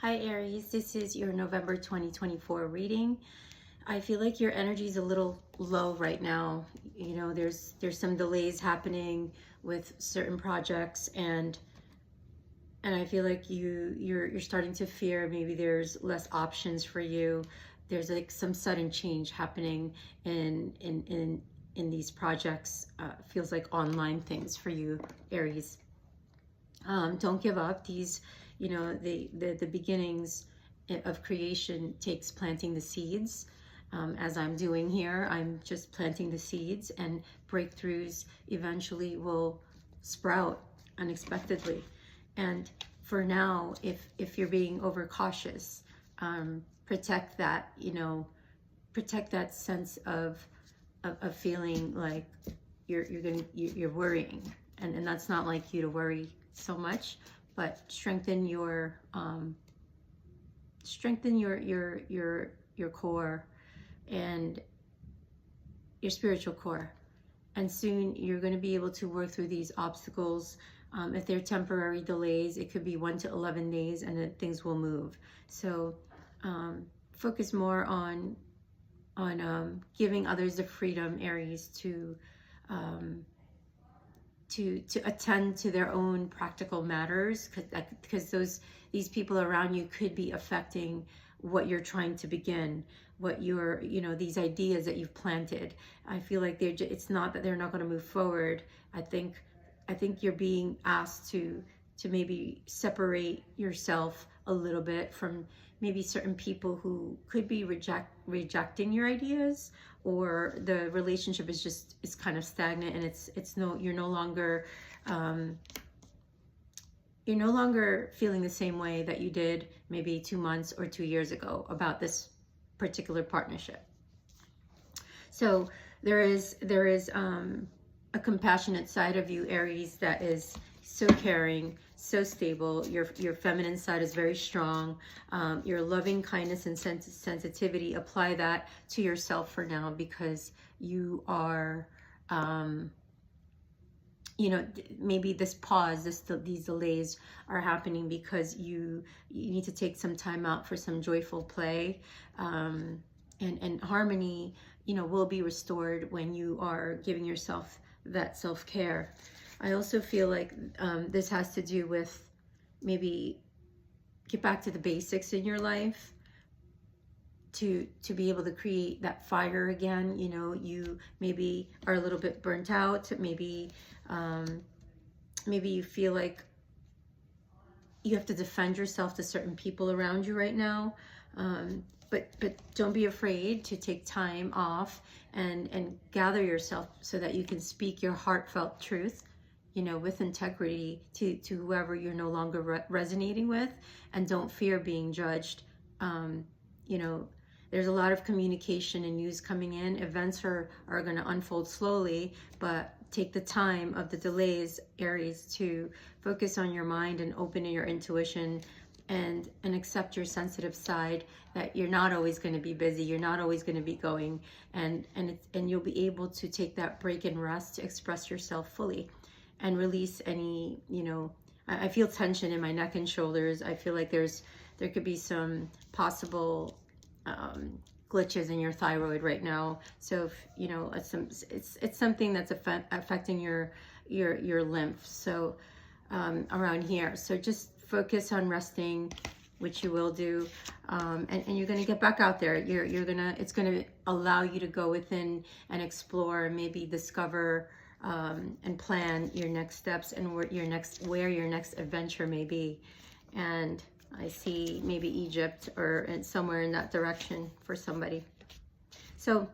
Hi Aries, this is your November 2024 reading. I feel like your energy is a little low right now. You know, there's some delays happening with certain projects, and I feel like you're starting to fear maybe there's less options for you. There's like some sudden change happening in these projects. Feels like online things for you, Aries. Don't give up. These, you know, the beginnings of creation takes planting the seeds. As I'm doing here, I'm just planting the seeds, and breakthroughs eventually will sprout unexpectedly. And for now, if you're being overcautious, protect that, protect that sense of feeling like you're worrying, and that's not like you to worry so much, but strengthen your core and your spiritual core. And soon you're going to be able to work through these obstacles. If they're temporary delays, it could be 1 to 11 days, and then things will move. So focus more on giving others the freedom, Aries, to attend to their own practical matters, because these people around you could be affecting what you're trying to begin, what you're, these ideas that you've planted. I feel like it's not that they're not going to move forward. I think you're being asked to maybe separate yourself a little bit from maybe certain people who could be rejecting your ideas, or the relationship is kind of stagnant, and you're no longer feeling the same way that you did maybe 2 months or 2 years ago about this particular partnership. So there is a compassionate side of you, Aries, that is so caring, so stable. Your feminine side is very strong. Your loving kindness and sensitivity, apply that to yourself for now, because you are, maybe this pause, these delays are happening because you need to take some time out for some joyful play, and harmony, will be restored when you are giving yourself that self-care. I also feel like this has to do with maybe get back to the basics in your life to be able to create that fire again. You maybe are a little bit burnt out. Maybe you feel like you have to defend yourself to certain people around you right now. But don't be afraid to take time off and gather yourself so that you can speak your heartfelt truth, with integrity to whoever you're no longer resonating with, and don't fear being judged. There's a lot of communication and news coming in. Events are going to unfold slowly, but take the time of the delays, Aries, to focus on your mind and open your intuition, and accept your sensitive side, that you're not always going to be busy, you're not always going to be going, and you'll be able to take that break and rest to express yourself fully and release any, I feel tension in my neck and shoulders. I feel like there could be some possible glitches in your thyroid right now. So if, it's something that's affecting your lymph, so around here. So just focus on resting, which you will do, and you're going to get back out there. It's going to allow you to go within and explore, and maybe discover and plan your next steps, and where your next adventure may be. And I see maybe Egypt or somewhere in that direction for somebody. So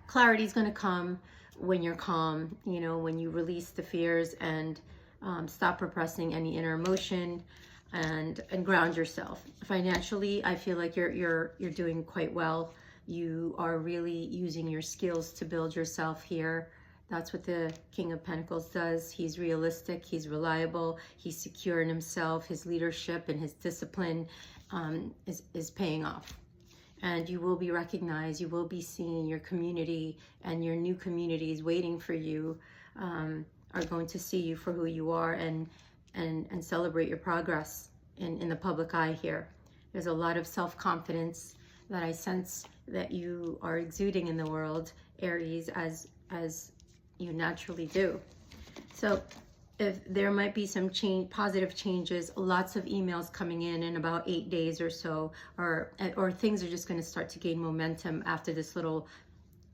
clarity is going to come when you're calm, when you release the fears and stop repressing any inner emotion, and ground yourself. Financially, I feel like you're doing quite well. You are really using your skills to build yourself here. That's what the King of Pentacles does. He's realistic, he's reliable, he's secure in himself. His leadership and his discipline is paying off. And you will be recognized, you will be seen. Your community and your new communities waiting for you are going to see you for who you are, and celebrate your progress. in the public eye here. There's a lot of self-confidence that I sense that you are exuding in the world, Aries, as you naturally do. So if there might be some positive changes, lots of emails coming in about 8 days or so, or things are just going to start to gain momentum after this little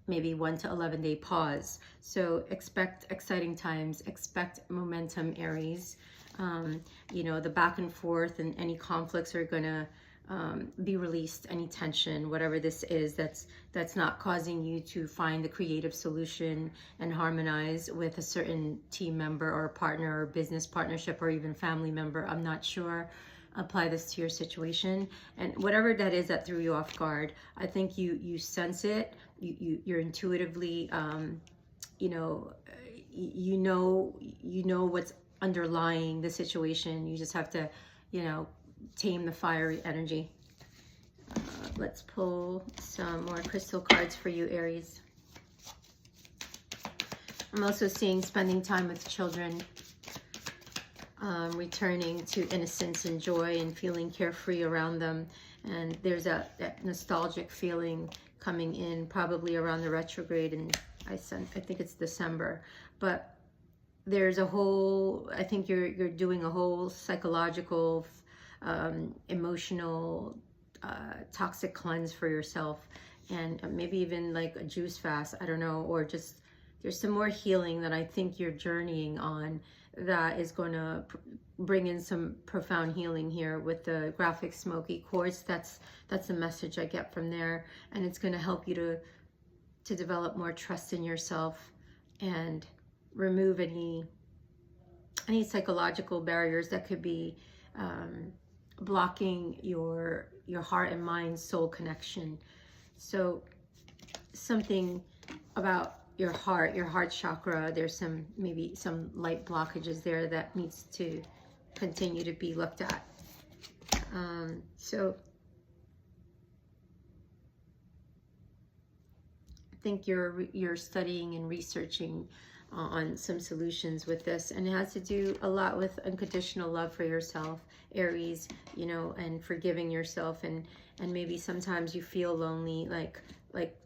maybe 1 to 11 day pause. So expect exciting times, expect momentum, Aries. You know, the back and forth and any conflicts are gonna be released, any tension, whatever this is that's not causing you to find the creative solution and harmonize with a certain team member or partner or business partnership or even family member. I'm not sure. Apply this to your situation, and whatever that is that threw you off guard, I think you sense it. You're intuitively, you know what's underlying the situation. You just have to, tame the fiery energy. Let's pull some more crystal cards for you, Aries. I'm also seeing spending time with children, returning to innocence and joy and feeling carefree around them. And there's that nostalgic feeling coming in probably around the retrograde, and I think it's December. But there's a whole, I think you're doing a whole psychological, emotional, toxic cleanse for yourself, and maybe even like a juice fast, I don't know, or just there's some more healing that I think you're journeying on that is going to bring in some profound healing here with the graphic smoky quartz. That's the message I get from there, and it's going to help you to develop more trust in yourself and remove any psychological barriers that could be blocking your heart and mind soul connection. So something about your heart chakra, there's maybe some light blockages there that needs to continue to be looked at. So I think you're studying and researching on some solutions with this, and it has to do a lot with unconditional love for yourself, Aries, and forgiving yourself, and maybe sometimes you feel lonely, like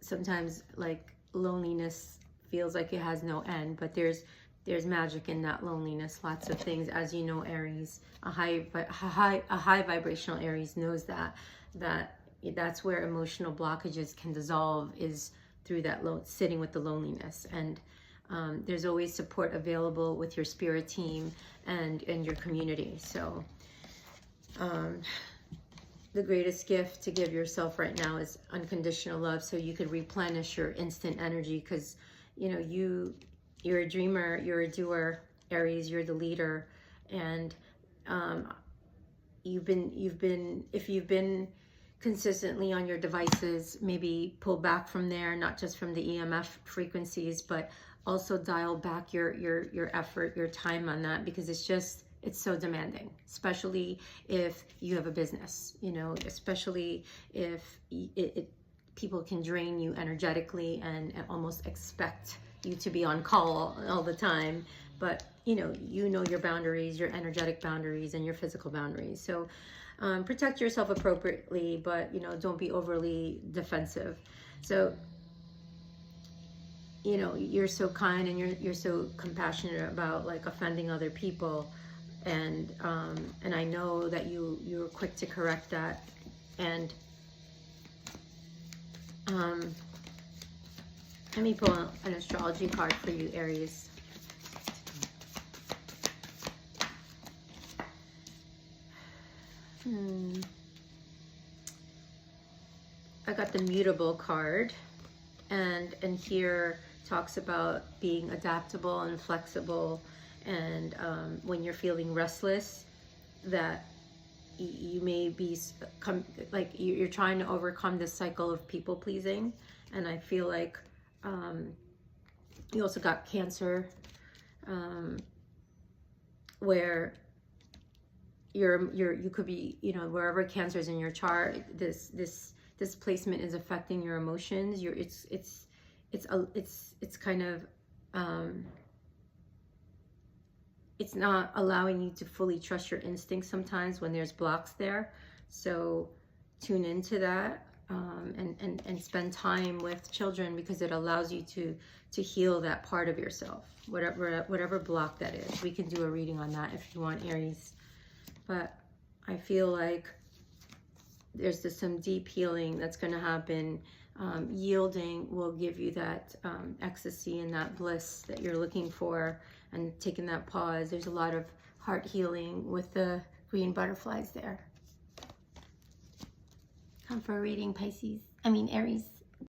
sometimes like loneliness feels like it has no end, but there's magic in that loneliness. Lots of things, as you know, Aries, a high vibrational Aries knows that's where emotional blockages can dissolve, is through that sitting with the loneliness. And there's always support available with your spirit team and your community. So the greatest gift to give yourself right now is unconditional love, so you can replenish your instant energy, because you're a dreamer, you're a doer, Aries, you're the leader. And if you've been consistently on your devices, maybe pull back from there, not just from the EMF frequencies, but also dial back your effort, your time on that, because it's so demanding, especially if you have a business, especially if people can drain you energetically and almost expect you to be on call all the time. But you know your boundaries, your energetic boundaries and your physical boundaries. So protect yourself appropriately, but don't be overly defensive. So you're so kind and you're so compassionate about like offending other people, and I know that you're quick to correct that. And let me pull an astrology card for you, Aries. I got the mutable card, and here talks about being adaptable and flexible, and when you're feeling restless, that you may be like you're trying to overcome this cycle of people pleasing. And I feel like you also got Cancer, where you could be, wherever Cancer is in your chart, this placement is affecting your emotions. It's kind of it's not allowing you to fully trust your instincts sometimes when there's blocks there. So tune into that, and spend time with children, because it allows you to heal that part of yourself, whatever block that is. We can do a reading on that if you want, Aries. But I feel like there's just some deep healing that's going to happen. Yielding will give you that ecstasy and that bliss that you're looking for, and taking that pause. There's a lot of heart healing with the green butterflies there. Come for a reading, Aries.